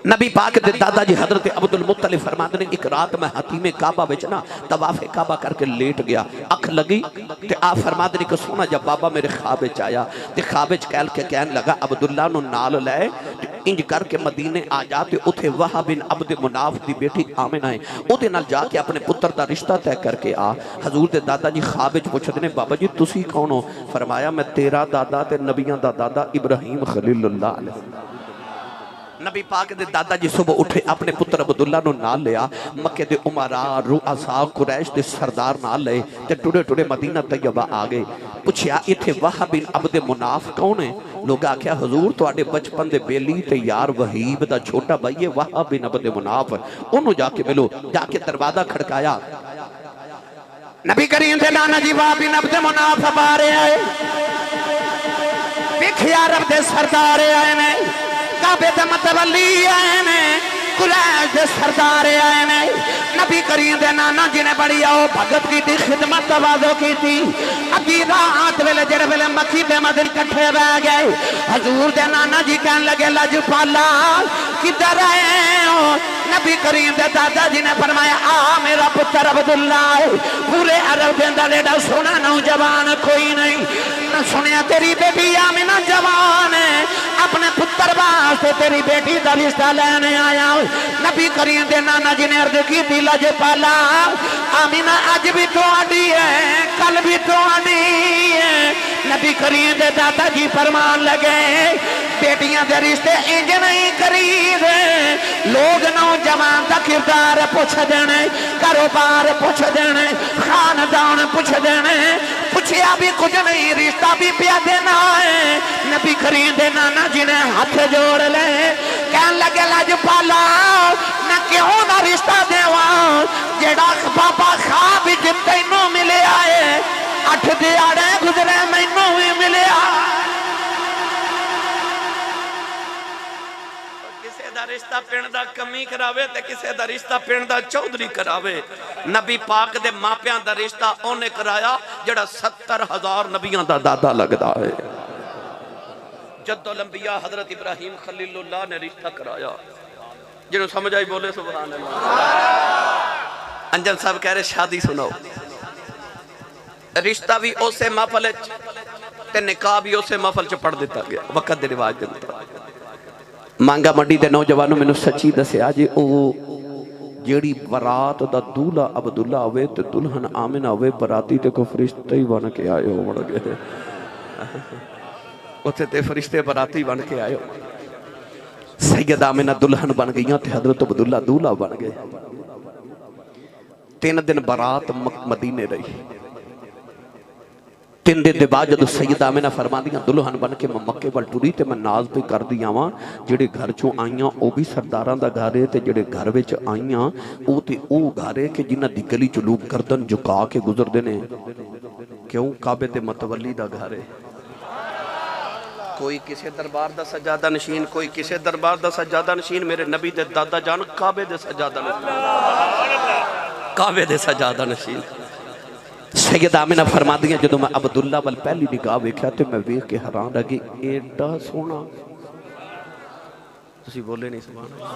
नबी पाक दे दादा जी हजरत अब्दुल मुत्तलिब फरमाते ने एक रात मैं हतीमे काबा विच ना तवाफे काबा करके लेट गया। अख लगी ते आप फरमाते ने कि सोना जब बाबा मेरे ख्वाब विच आया ते ख्वाब विच कहन लगा अब्दुल्ला नु नाल लै इंज करके मदीने आ जा ते उथे वहाब बिन अब्द मुनाफ दी बेटी आमिना है ओदे नाल जाके अपने पुत्र दा रिश्ता तय करके आ। हजूर दे दादा जी ख्वाब विच पुछदे ने बाबा जी तुसी कौन हो? फरमाया मैं तेरा दादा ते नबियां दा दादा इब्राहिम खलीलुल्लाह अलैहि। नबी पाक दे दादा जी सुबह उठे अपने पुत्र अब्दुल्ला नु नाल लिया। मक्के दे उमरा रुअसा कुरैश दे सरदार नाल ले ते टुडे टुडे मदीना तैयबा आ गए। पुछया इथे वहाब बिन अब्द मुनाफ कौन है? लोग आख्या हजूर तुहाडे बचपन दे बेली ते यार वहीब दा छोटा भाई है वहाब बिन अब्द मुनाफ। ओनू जाके मिलो। जाके दरवाजा खड़काया। नबी करीम दे नाना जी वहाब बिन अब्द मुनाफ बारे आए। विख्या रब दे सरदार आए ने, काबे दे मतवली आए ने, कुरैश दे सरदार आए ने। नबी करीम दे नाना जी ने बड़ी आओ भगत की खिदमत तवाज़ो की थी। अद्धी रात वेले जेड़े वेले मक्की ते मदीने इकट्ठे बह गए, हजूर दे नाना जी कहन लगे लजपाला किधर आए हो? नबी करीम दे दादा जी ने फरमाया आ मेरा पुत्र अब्दुल्ला है। पूरे अरब दे अंदर एडा सोना नौजवान कोई नहीं। न सुनिया तेरी बेटी आमिना जवान है, अपने पुत्र वास्ते तेरी बेटी का रिश्ता लेने आया। नबी करीम दे नाना जी ने अर्ज की थी लजपाला आमिना अज भी तुहाडी है कल भी तुहाडी है। नबी करीम दे दादा जी फरमान लगे बेटियां दे रिश्ते इंज नहीं करीदे। लोग नौजवान का किरदार पुछ देने, कारोबार पुछ देने, खानदान पुछ देने, पुछया भी कुछ नहीं रिश्ता भी पिया देना है। नबी करीम दे नाना जी ने हाथ जोड़ ले कहन लगे लजपाला मैं क्यों ना रिश्ता देवा जेड़ा बाबा ख्वाब विच तैनू मिले आए 8 दिहाड़े गुजरे मैनू भी मिले। रिश्ता पिंड दा कमी करावे ते किसे दा रिश्ता पिंड दा चौधरी करावे। नबी पाक दे मापियां दा रिश्ता ओने कराया जेड़ा 70,000 नबियां दा दादा लगदा है। जद्दुल अंबिया हजरत इब्राहिम खलीलुल्लाह ने रिश्ता कराया। जिन्हों समझ आई बोले सुभान अल्लाह। अंजन साहब कह रहे शादी सुनाओ। रिश्ता भी उसे महफल ते निकाह भी उस महफल च पढ़ दिता गया वक्त के रिवाज के मुताबिक। मांगा मंडी के नौजवानों मैनू सच्ची दसिया जी वो जेड़ी बरात दा दूल्हा अब्दुल्ला होवे ते दुल्हन आमिना होवे बराती ते कोई फरिश्ते ही बन के आए हो गए उत्थे ते फरिश्ते बराती बन के आए हो। सैयद आमिना दुल्हन बन गई ते हजरत अब्दुल्ला दूल्हा बन गए। 3 दिन बारात मदीने रही। 3 दिन के बाद जो सैयद आमिना फरमादियां दुल्हन बन के मैं मक्के वाल टुरी तो मैं नाज पे कर दी आवां जेडे घर चों आईयां वो भी सरदारां दा घर है ते जेडे घर विच आईयां वो ते ओ घर है कि जिन्हां दी गली च लोग गर्दन झुका के गुजरदे ने। क्यों? काबे ते मतवली दा घर है। कोई किसी दरबार दा सजादा नशीन, कोई किसी दरबार दा सजादा नशीन। मेरे नबी दे दादा जान काबे दे सजादा नशीन, काबे दे सजादा नशीन। सैयद आमिना फरमादियां जो मैं अब्दुल्ला वाल पहली निगाह वेख्या तो मैं वेख के हैरान रह गई, एडा सोहना। तुसीं बोले नहीं सुभान अल्लाह।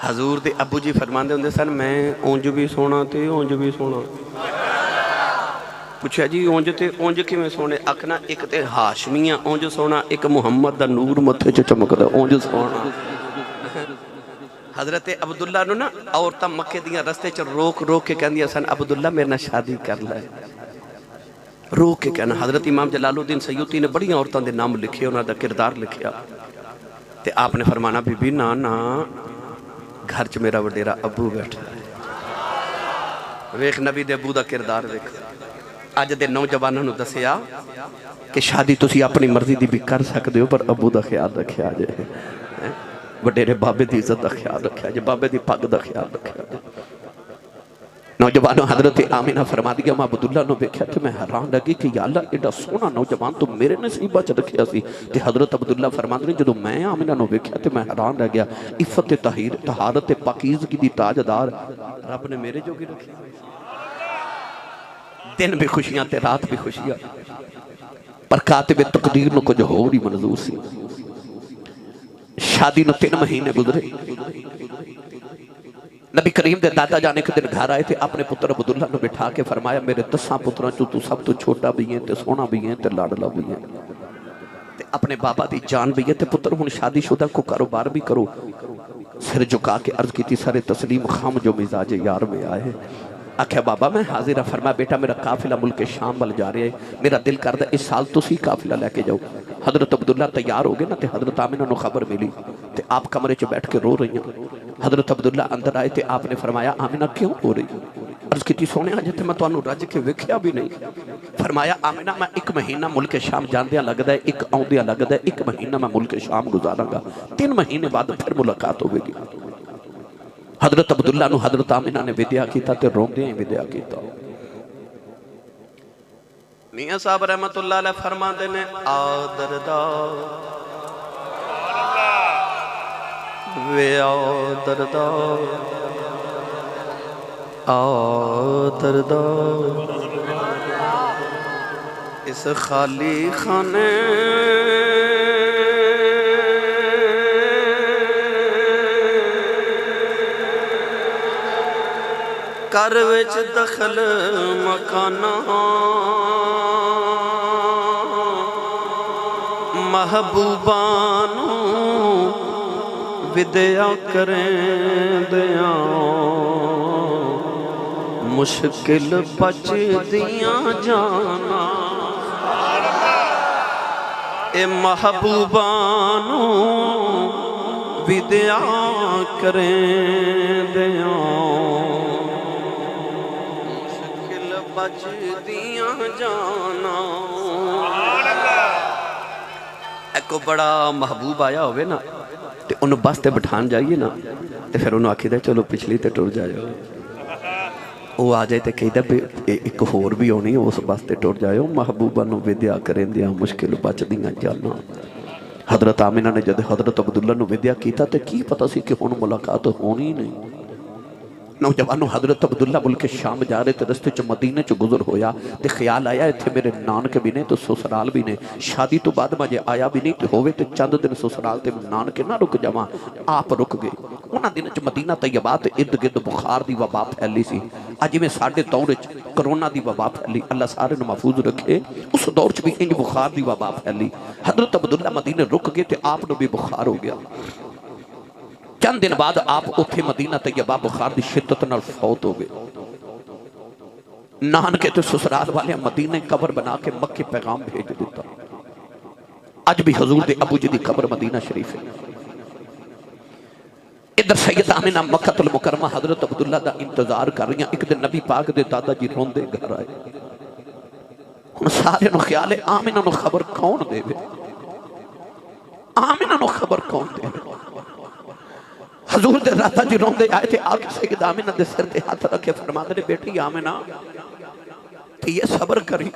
हजूर दे अबू जी फरमाते होंदे सन मैं उंज भी सोहना ते उंज भी सोहना। पूछा जी उंज ते उंज किवें सोहने? आखना एक ते हाशमिया उंज सोहना, एक मुहम्मद दा नूर मत्थे च चमकदा उंज सोहना। हजरत अब्दुल्ला नू ना औरतां मक्के दियां रस्ते च रोक रोक के कहंदियां सन अब्दुल्ला मेरे नाल शादी कर लै। रोक के कहना। हजरत इमाम जलालुद्दीन सयूती ने बड़ियां औरतां दे नाम लिखे, उन्हां दा किरदार लिखिया ते आपने फरमाना बीबी ना ना घर च मेरा वडेरा अबू बैठा है। वेख नबी दे अबू दा किरदार वेख। अज दे नौजवानों नू दसिया कि शादी तुसीं अपनी मर्जी दी भी कर सकदे हो पर अबू दा ख्याल रखिया जे, वडेरे बाबे की इज्जत का ख्याल रखा जे, बाबे की पग का ख्याल रखा जे। नौजवानों हजरत आमिना फरमा दिया मैं अब्दुल्ला नू वेख्या तो मैं हैरान लगी कि या अल्लाह एडा सोहना नौजवान तो मेरे नसीबा च रखिया सी। ते हजरत अब्दुल्ला फरमाते ने जो मैं आमिना नू वेख्या तो मैं हैरान रह गया। इफ्फत तहीर तहारत पाकीज़गी दी ताजदार रब ने मेरे जोगी रखी। दिन भी खुशियां ते रात भी खुशियां, पर कातिब तकदीर नू कुछ होर ही मंजूर सी। शादी नू 3 महीने गुजरे। नबी करीम दे दादा जान एक दिन घर आए थे, अपने पुत्र अब्दुल्ला नू बिठा के फरमाया मेरे 10 पुत्रां चों तू सब तो छोटा भी है, सोहना भी है, लाडला भी है, अपने बाबा की जान भी है। पुत्र हुण शादीशुदा को कारोबार भी करो। सिर झुका के अर्ज की सारे तस्लीम खाम जो मिजाज यार में आए। आख्या बाबा मैं हाजिर। फरमा बेटा मेरा काफिला मुल्क शाम वाल जा रहा है, मेरा दिल करदा इस साल तुसी काफिला लैके जाओ। हजरत अब्दुल्ला तैयार हो गए ना, तो हजरत आमिना नू खबर मिली तो आप कमरे च बैठ के रो रही हैं। हजरत अब्दुल्ला अंदर आए तो आपने फरमाया आमिना क्यों रो रही? अर्ज की सोने अजे तो मैं तुहानू रज के वेख्या भी नहीं। फरमाया आमिना मैं 1 महीना मुल्क शाम जांदियां लगदा है, 1 आउंदियां लगदा है, 1 महीना मैं मुल्क शाम गुजारांगा, 3 महीने बाद फिर मुलाकात होगी। हजरत अब्दुल्ला नू हजरत आमिना ने विद्या किया तो रोंदे ही विद्या किया। मियां साहब रहमतुल्लाह अलैह फरमाते ने आदरदा वे आदरदा आदरदा इस खाली खाने घर विच दखल मकाना महबूबा नू विद्या करें दिया मुश्किल बचदियां जाना। ए महबूबा नू विद्या करें दिया बचदियां जाना। एक बड़ा महबूब आया होवे ना तो उन्होंने बस ते बिठान जाइए ना तो फिर उन्होंने आखीदा चलो पिछली तो टुर जाओ। वो आ जाए तो कहता भी एक होर भी आनी उस बस ते टुर जाओ। महबूबा नू विद्या करें दिया मुश्किल बचदियां जाना। हजरत आमिना ने जब हजरत अब्दुल्ला नू विद्या किया तो की पता सी कि हुण मुलाकात होनी नहीं। नौजवानों हजरत अब्दुल्ला मुल्क शाम जा रहे थे, रस्ते च मदीने च गुजर होया तो ख्याल आया इत्थे मेरे नानके भी ने तो ससुराल भी ने, शादी तो बाद मैं जे आया भी नहीं तो होवे तो चंद दिन ससुराल ते नानके ना रुक जावां। आप रुक गए। उन्हां दिनां च मदीना तैयबा ते इर्द गिर्द बुखार की वबा फैली सी। अज जिवें साडे दौर च करोना की वबा फैली, अल्लाह सारे नूं महफूज रखे, उस दौर च भी इंज बुखार की वबा फैली। हजरत अब्दुल्ला मदीने रुक गए तो आप नूं भी बुखार हो गया। चंद दिन बाद आप उत्थे मदीना तैयबा बुखार की शिद्दत नाल फौत हो गए। नानके ते ससुराल वाले मदीने कबर बना के मक्के पैगाम भेज दिता। अज भी हजूर दे अबू जी की कबर मदीना शरीफ है। इधर सैयद आमिना मक्कतुल मुकरमा हजरत अब्दुल्ला दा इंतजार कर रही। एक दिन नबी पाक दे दादा जी रोंदे घर आए। हुण सारे नूं ख्याल है आमिना नूं खबर कौन देवे, आमिना नूं खबर कौन देवे। हजूर दे दादा जी रोंदे आए थे, आके सैयद आमिना दे सिर ते हाथ रखे फरमाते ने बेटी आमिना ये सबर करी।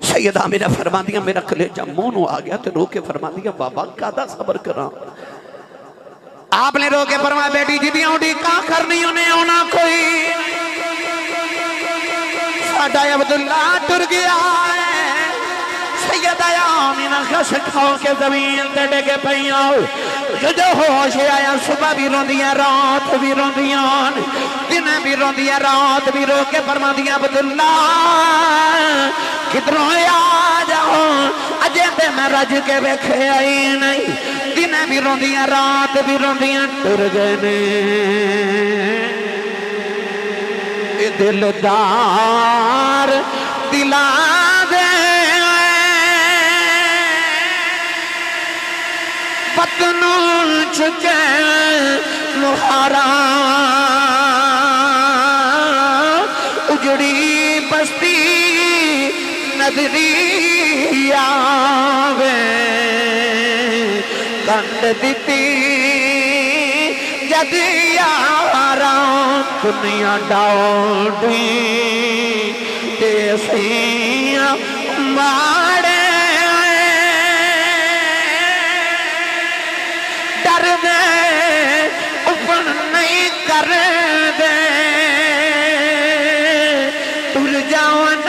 सैयद आमिना फरमादियां मेरा कलेजा मुंह नूं आ गया ते रो के फरमादियां बाबा कादा सबर करा। आपने रो के फरमाया बेटी जिदियां उड़ीका करनी उन्हें आना कोई, साडा अब्दुल्ला टुर गया है। सैयदा आमिना खश खाओ के जमीन ते डिग पईयां। जो होश आया सुबह भी रोंदियां रात भी रोंदियां, दिन भी रोंदियां रात भी रो के फरमादियां अब्दुल्ला किधरों आ जाओ, अजे ते मैं रज के वेखे आई नहीं। दिन भी रोंदियां रात भी रोंदियां टुर गए ने। दिलदार दिला दे पतनू चुके लोहारा, उजड़ी बस्ती नजरी आवे। कंड दिती जद यारा दुनिया डाउडी तेसिया माड़े डर दे उपन नहीं कर दे। तुर जावन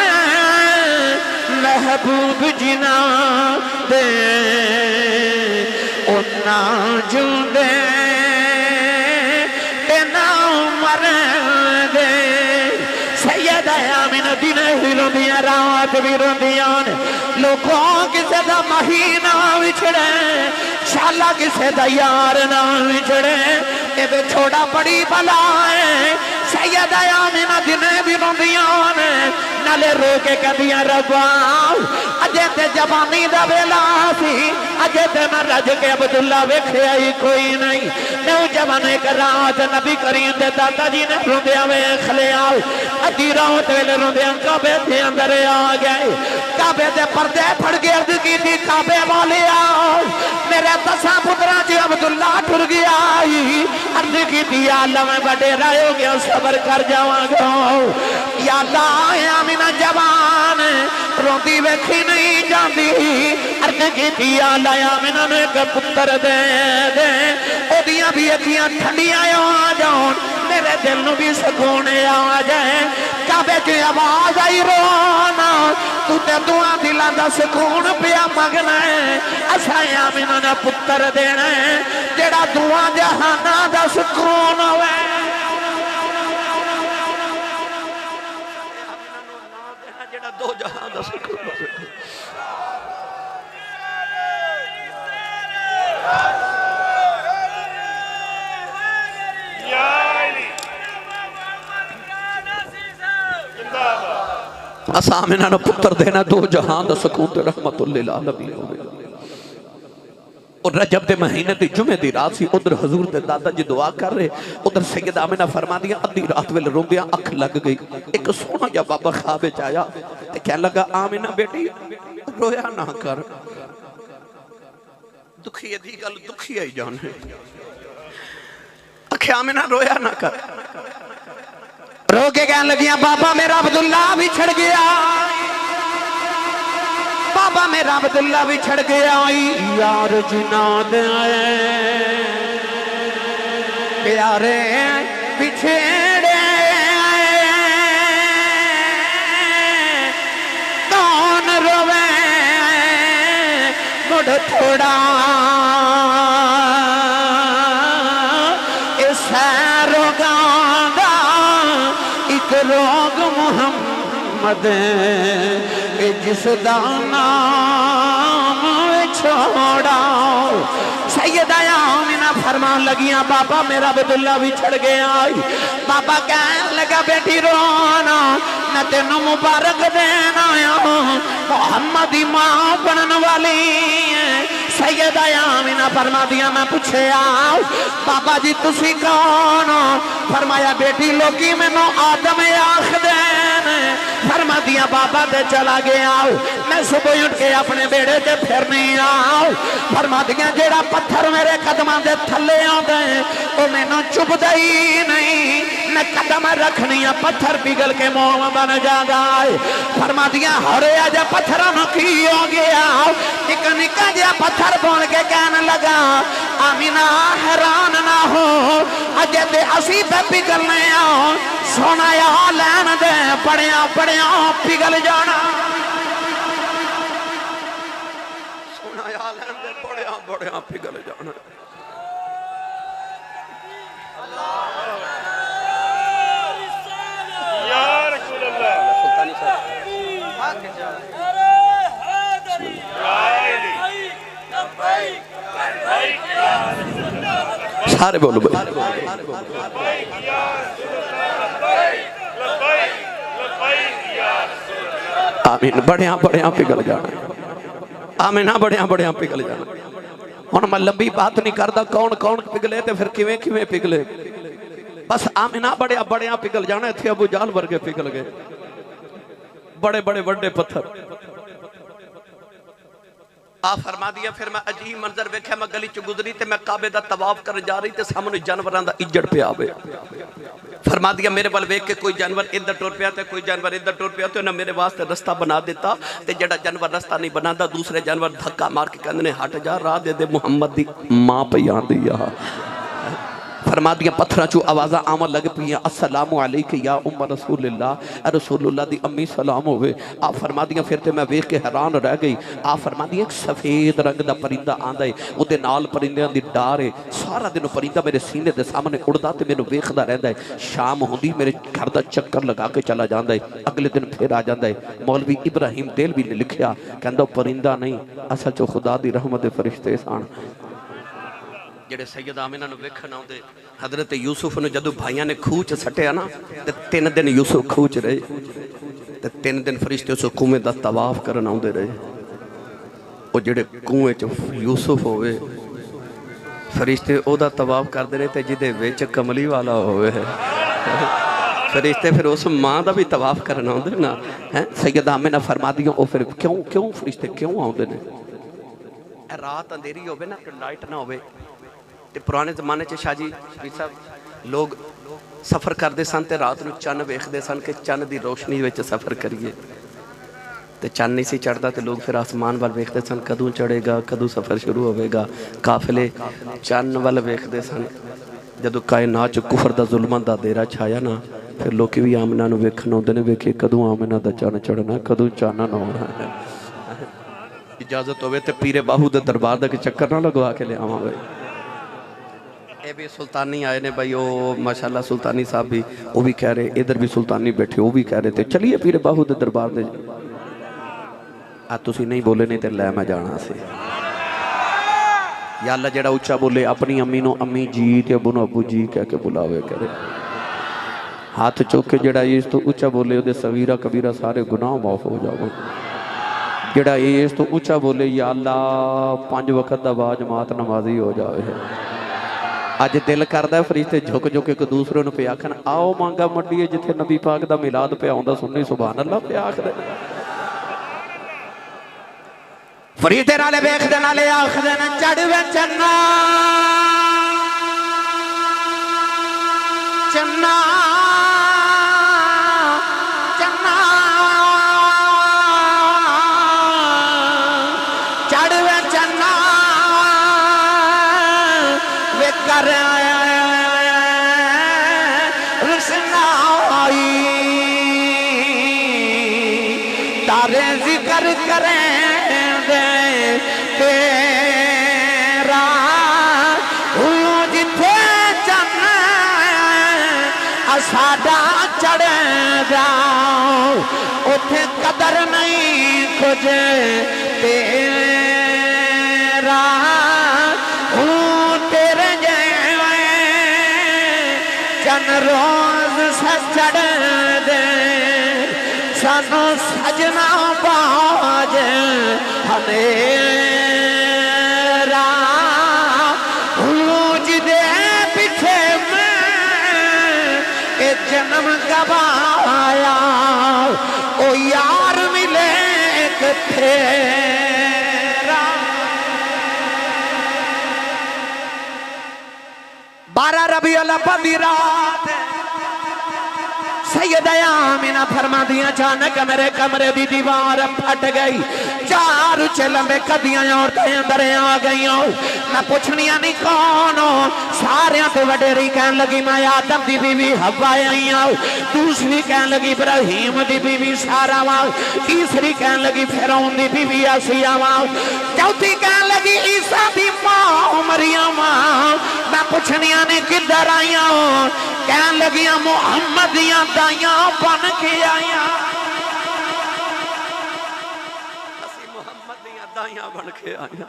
महबूब जिना दे उन्ना जूंदे ते ना मर दे। सैयद आमिना दिन ही रोंदियां रात भी रोंदियां। लोगों किसे दा महीना विछड़े, शाला किसे दा यार ना विछड़े, ये छोड़ा बड़ी बला है। सैयद आमिना दिन भी रोंदियां नाले रो के कदियां रब्बा अजे ते जवानी दा वेला सी, अजे ते मैं रज के अब्दुल्ला वेखिया ही कोई नहीं। नौजवान एक रात नबी करीम दे दादा जी ने रोंदिया वेख लिया। अद्धी रात वेले रोंदिया काबे दे अंदर आ गए। काबे दे पर्दे फड़ के अर्ज की थी काबे वाले आओ, मेरे 10 पुत्रा च अब्दुल्ला टुर गया। अर्ज की थी आलम वडेरा हो गया सबर कर जावांगा। या अल्लाह आमिना जवान रोंदी वेखी नहीं जाती। अर्ज की थी आला आमिना ने एक पुत्र दे दे, ओदियां भी अखियां ठंडियां आ जान, मेरे दिल नूं भी सुकून आ जाए। काबे च आवाज आई रोना तू ते दुआ दिलां दा सुकून पिया मंगना है। असा आमिना ने पुत्र देना है जेड़ा दुआ जहाना दा सुकून होवे। जेड़ा दो जहां दा सुकून होवे। असा आमिना ने पुत्र देना दो जहां दा सुकून ते रहमतुल लिल आलमीन होवे। और रजब के महीने की जुमे की रात सी। उधर हजूर के दादा जी दुआ कर रहे, उधर सैयद आमिना फरमा दिया अद्धी रात वेले रोंदिया अख लग गई। एक सोना जा बाबा ख्वाब च आया ते कह लगा आमिना बेटी रोया ना कर, दुखी दी गल दुखी आई जाने। आखे आमिना रोया ना कर। रो के कहने लगिया बाबा मेरा अब्दुल्ला भी छड़ गया, बाबा मेरा अब्दुल्ला भी छड़ गया। यार जिना दे प्यारे बिछेड़े कौन रोवे मुड़ थोड़ा इस रोगां दा एक रोग मुहम्मद जिसदा नाम छोड़ा। सैयदा आमिना फरमान लगियां बाबा मेरा अब्दुल्ला भी छड़ गया। बाबा कहन लगा बेटी रोना मैं तेनों मुबारक देना मोहम्मद दी मां बनने वाली। सैयदा आमिना फरमा दिया मैं पूछे आओ बाबा जी तुसी कौन? फरमाया बेटी लोकी मैनू आदम आखदे ने। फरमा दिया बाबा ते चला गया मैं सुबह उठ के अपने बेड़े ते फिरनी आओ। फरमा दिया जेड़ा पत्थर मेरे कदमां दे थल्ले आंदे ओ मैनू चुभदा ही नहीं। मैं कदम रखनी आ पत्थर पिघल के मोम बन जागा। फरमा दिया हरे अज पत्थरों नू की हो गया? निका निका जिहा पत्थर बोल के कहने लगा आमिना हैरान ना हो अजे ते असी पे पिघलने आओ सोना या लैन दे पड़िया पड़िया पिघल जाना। सोना या लैन दे पड़िया पड़िया पिघल जाना। या रसूल अल्लाह सुल्तानी साहब सारे बोलो आमीन। बड़िया बड़िया पिघल जाना। आमीना बड़िया बड़िया पिघल जाना। हुण मैं लंबी बात नहीं करता कौन कौन पिघले ते फिर किवें किवें पिघले। बस आमीना बड़िया बड़िया पिघल जाना। इत्थे अबू जाल वर्गे पिघल गए बड़े बड़े बड़े पत्थर। आ फरमा दिया फिर मैं अजीब मंजर वेख्या। मैं गली च गुजरी ते मैं काबे दा तवाफ कर जा रही ते सामने जानवरां दा इज्जड़ पिया वे। फरमा दिया मेरे वाल वेख के कोई जानवर इधर टुर पिया ते कोई जानवर इधर टुर पिया ते उन्हें मेरे वास्ते रास्ता बना दिता। ते जेड़ा जानवर रास्ता नहीं बनाता दूसरे जानवर धक्का मार के कहंदे ने हट जा राह दे दे मुहम्मद दी मां पई आंदी आ। फरमा दिया पत्थर चू आवाज़ा आवन लग पी अस्सलामु अलैका या उम्म रसूलुल्लाह रसूलुल्लाह दी अम्मी सलाम होवे। आ फरमा दिया फिर ते मैं वेख के हैरान रह गई। आ फरमा दिया एक सफेद रंग दा परिंदा आंदा है उहदे नाल परिंदियां दी डार है। सारा दिन परिंदा मेरे सीने दे सामने उड़दा ते मैनू वेखदा रहंदा है। शाम होंदी मेरे घर दा चक्कर लगा के चला जांदा है। अगले दिन फिर आ जांदा है। मौलवी इब्राहिम देलवी ने लिखिया कहंदा परिंदा नहीं असल च खुदा दी रहमत दे फरिश्ते सन जेड़े सैयद आमिना नूं वेखण आउंदे। हजरत यूसुफ ने जदों भाइयां ने खूह च सट्टिया ना ते 3 दिन यूसुफ खूह च रहे ते 3 दिन फरिश्ते उस कुएं दा तवाफ करन आउंदे रहे। वो जेड़े कुएं च यूसुफ होवे फरिश्ते ओदा तवाफ करदे ने ते जिदे विच कमली वाला होवे फरिश्ते फिर उस मां दा भी तवाफ करन आउंदे ना है। सैयद आमिना फरमा दियां ओ फिर क्यों क्यों फरिश्ते क्यों आउंदे ने? रात अंधेरी होवे ना लाइट ना होवे ते पुराने जमाने च शाह जी साहब लोग सफ़र करते सन ते रात नूं चन्न वेखदे सन कि चन्न दी रोशनी विच सफ़र करिए ते चन्न नहीं सी चढ़दा ते लोग फिर आसमान वाल वेखदे सन कदों चढ़ेगा कदों सफ़र शुरू होवेगा। काफिले चन्न वाल वेखदे सन। जदों कायनात च कुफर दा जुल्मां दा देरा छाया ना फिर लोग भी आमिना नूं वेखण आउंदे ने वेखे कदों आमिना दा चन्न चढ़ना कदों चानन होना है। इजाजत होवे ते पीरे बाहू दे दरबार दा चक्कर ना लगवा के ले आवांगे। ये भी सुल्तानी आए ने भाई वो माशाल्लाह सुल्तानी साहब भी वो भी कह रहे इधर भी सुल्तानी बैठे वो भी कह रहे थे चलिए पीरे बाहू दे दरबार दे। आ तुसी नहीं बोले नहीं तो लै मैं जाना सी। या अल्लाह जेड़ा उच्चा बोले अपनी अम्मी नो अम्मी जी ते अबू नो अबू जी कह के बुलावे करे। हाथ चुक के जेड़ा इस तो उच्चा बोले उहदे सगीरा कबीरा सारे गुनाह माफ हो जावे। जेड़ा इस तो उच्चा बोले या अल्लाह 5 वक्त दा बा जमात नमाजी हो जाए। अज दिल करदा फरिश्ते झुक झुक एक दूसरे नूं पे आखन आओ मांगा मंडीए जिथे नबी पाक दा मिलाद पे आउंदा सुन्नी सुभान अल्लाह पे आखदे। फरिश्ते नाले वेखदे नाले आखदे ने चढ़वे चन्ना चन्ना चन्ना चढ़वे चन्ना वे कर तारे जिक्र करेंगे तेरा जिथे चन्न साडा चढ़ेगा उथे कदर नहीं कुछ तेरा तेरे जैवे चन रोज सचड़ दे सानू सजना बाज हमेरा जिदे पिछे मैं ए जन्म गवाया ओ यार मिले तेरा 12 रबीउल अव्वल दी रात सैयदा आमिना फरमादी अचानक मेरे कमरे की दीवार फट गई। 4 उच्चे लंबे कदियां औरतें अंदर आ गई। मैं पूछनी नहीं कौन हो, सारे तो वडेरी कहन लगी मैं आदम की बीवी हवा आई हूं। दूसरी कहन लगी इब्राहिम की बीवी सारा वा। तीसरी कहन लगी फिरौन की बीवी आसिया वा। चौथी कहन लगी ईसा की मां मरियम। मैं पूछनी नहीं किधर आई हूं, कहन लगिया मुहम्मद दियां दाइयां बन के आया। मुहम्मद दियां दाइयां बन के आया।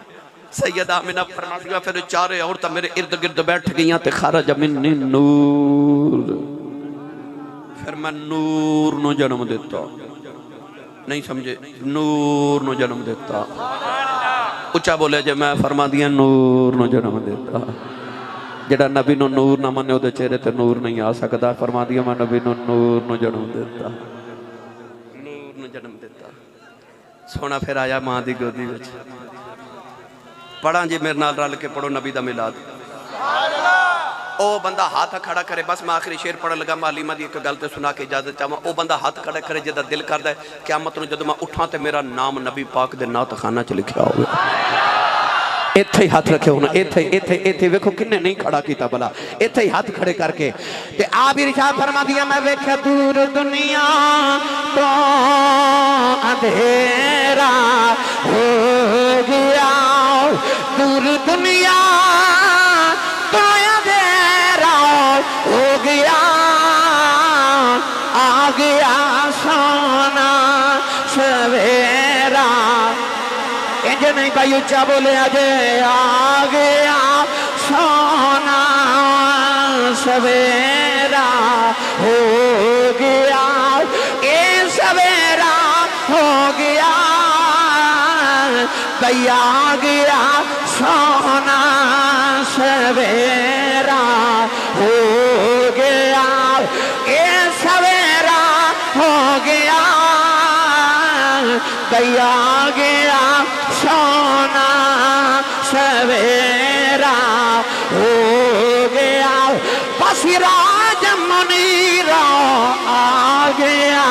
सैयदा आमिना फरमादियां फिर 4 औरतां मेरे इर्द गिर्द बैठ गईयां ते खरज मिन्नी नूर। फिर मैं नूर नु जन्म दिता। नहीं समझे, नूर नु जन्म दिता। उच्चा बोले जे मैं फरमादियां नूर नु जन्म दिता। जेड़ा नबी नु नूर ना मने उहदे चेहरे ते नूर नहीं आ सकता। फरमादियां मैं नबी नु नूर नु जन्म दिता। नूर नु जन्म दिता। सोना फिर आया मां दी गोदी विच। पढ़ा जी मेरे नाल रल के पढ़ो नबी दा मिलाद। ओ बंदा हाथ खड़ा करे, बस मैं आखिरी शेर पढ़न लगा। मालिमा दी एक गल ते सुना के इजाजत चाहां। ओ बंदा हाथ खड़ा करे जिहदा दिल करदा है क़यामत नूं जदों मैं उठां ते मेरा नाम नबी पाक दे नातखाना च लिखिया होवे। इत्थे ही हाथ रखे होना। इत्थे इत्थे इत्थे वेखो किन्ने नहीं खड़ा किया भला। इत्थे ही हाथ खड़े करके ते आप इरशाद फरमा दिया मैं वेख्या दूर दुनिया तो अंधेरा हो गया। दूर दुनिया तो अंधेरा हो गया। आ गया सोना सवेरा। इंज नहीं भाई उच्चा बोले अजे आ गया सोना सवेरा हो गया। ये सवेरा हो गया भैया आ गया सोना सवेरा हो गया। ये सवेरा हो गया भैया आ गया सोना सवेरा हो गया। बसिराज मुनीरा आ गया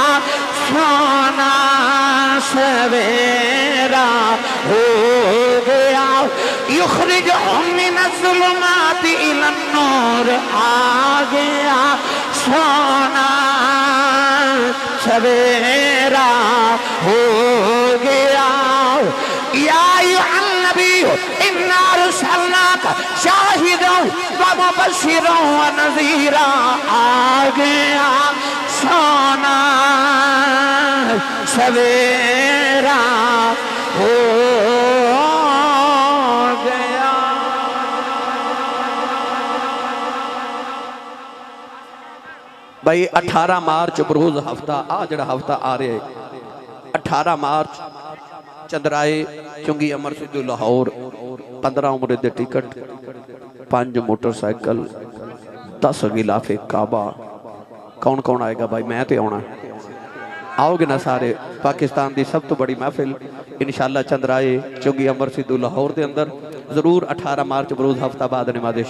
सोना सवेरा हो गया। युखरिजुहुम मिनज़्ज़ुलुमाति इलन-नूर आ गया सोना सवेरा हो गया। या अय्युहन नबी इन्ना अरसलनाका शाहिदन व मुबश्शिरन व नज़ीरा। आ गया सोना सवेरा हो गया। भाई 18 मार्च बरोज हफ्ता आ जड़ा हफ्ता आ रहा है 18 मार्च चंद्राए चुंगी अमर सिद्धू लाहौर 15 उम्र दे टिकट 5 मोटरसाइकिल 10 गिलाफे काबा। कौन कौन आएगा भाई? मैं तो आना। आओगे ना सारे? पाकिस्तान की सब तो बड़ी महफिल इंशाअल्लाह चंद्राए चुंगी अमर सिद्धू लाहौर के अंदर जरूर 18 मार्च बरोज हफ्ता बाद नमाज़े